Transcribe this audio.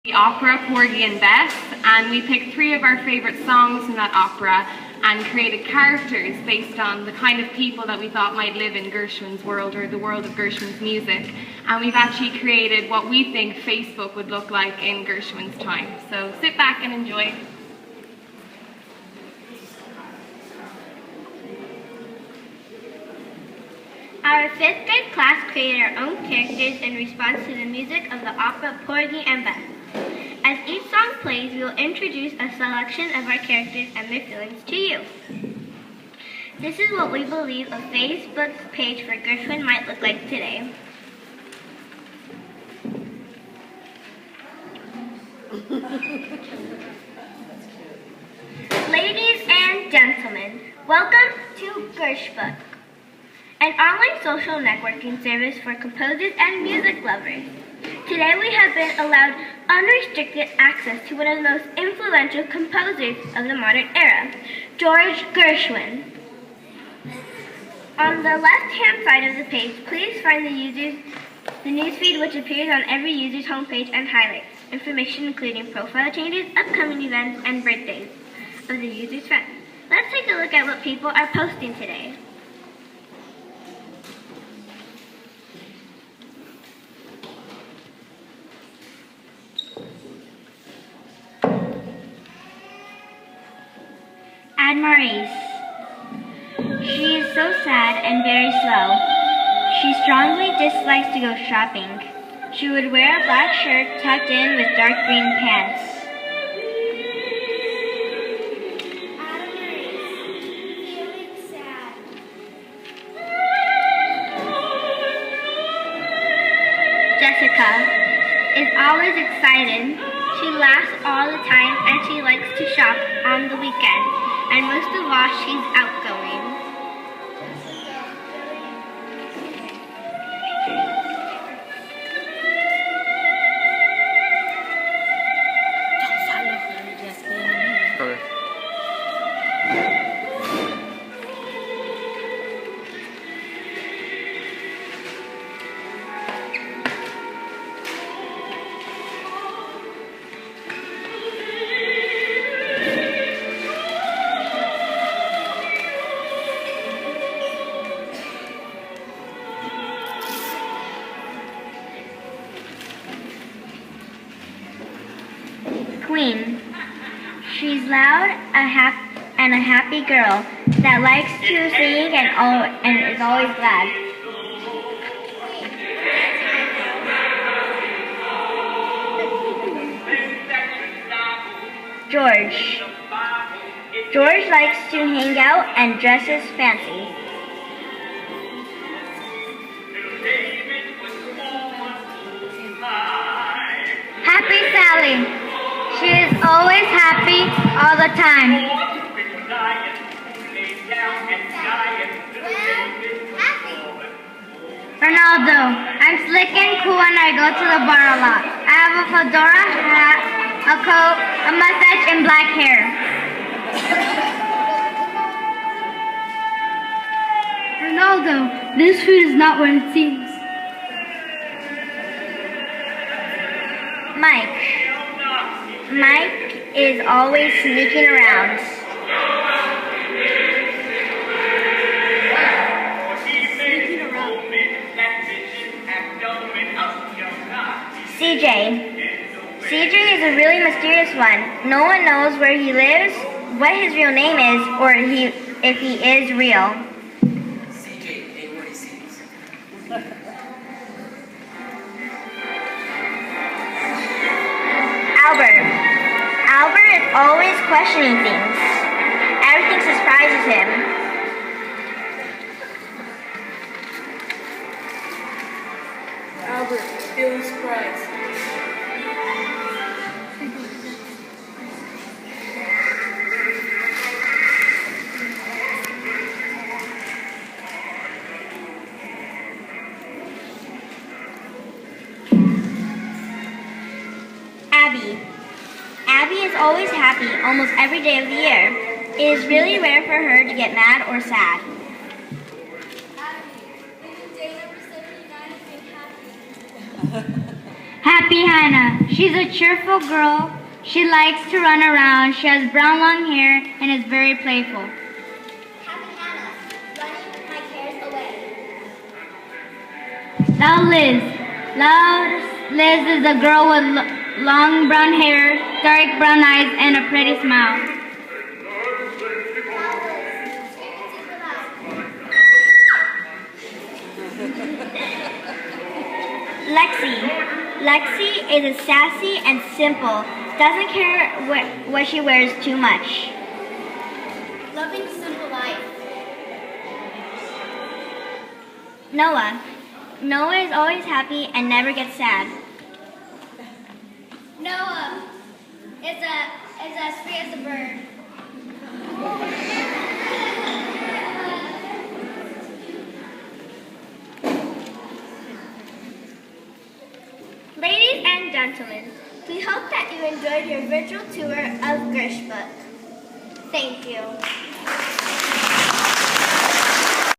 The opera Porgy and Bess, and we picked 3 of our favourite songs from that opera and created characters based on the kind of people that we thought might live in Gershwin's world, or the world of Gershwin's music. And we've actually created what we think Facebook would look like in Gershwin's time. So sit back and enjoy. Our 5th grade class created our own characters in response to the music of the opera Porgy and Bess. As each song plays, we will introduce a selection of our characters and their feelings to you. This is what we believe a Facebook page for Gershwin might look like today. Ladies and gentlemen, welcome to Gershbook, an online social networking service for composers and music lovers. Today we have been allowed unrestricted access to one of the most influential composers of the modern era, George Gershwin. On the left-hand side of the page, please find the newsfeed, which appears on every user's homepage, and highlights information including profile changes, upcoming events, and birthdays of the user's friends. Let's take a look at what people are posting today. Maurice. She is so sad and very slow. She strongly dislikes to go shopping. She would wear a black shirt tucked in with dark green pants. Feeling sad. Jessica is always excited. She laughs all the time and she likes to shop on the weekend. And most of all, she's outgoing. Okay. Queen. She's loud and a happy girl that likes to sing and is always glad. George. George likes to hang out and dresses fancy. Happy Sally. She is always happy all the time. Ronaldo. I'm slick and cool when I go to the bar a lot. I have a fedora hat, a coat, a mustache, and black hair. Ronaldo, this food is not what it seems. Mike is always sneaking around. CJ is a really mysterious one. No one knows where he lives, what his real name is, or if he is real. CJ ain't what he seems. Albert is always questioning things. Everything surprises him. Albert, feeling surprised. Abby is always happy almost every day of the year. It is really rare for her to get mad or sad. Happy Hannah. She's a cheerful girl. She likes to run around. She has brown long hair and is very playful. Happy Hannah, running my cares away. Loud Liz. Loud Liz is a girl with long brown hair, dark brown eyes, and a pretty smile. Lexi is a sassy and simple. Doesn't care what she wears too much. Loving the simple life. Noah is always happy and never gets sad. Noah is as free as a bird. Ladies and gentlemen, we hope that you enjoyed your virtual tour of Gershbook. Thank you.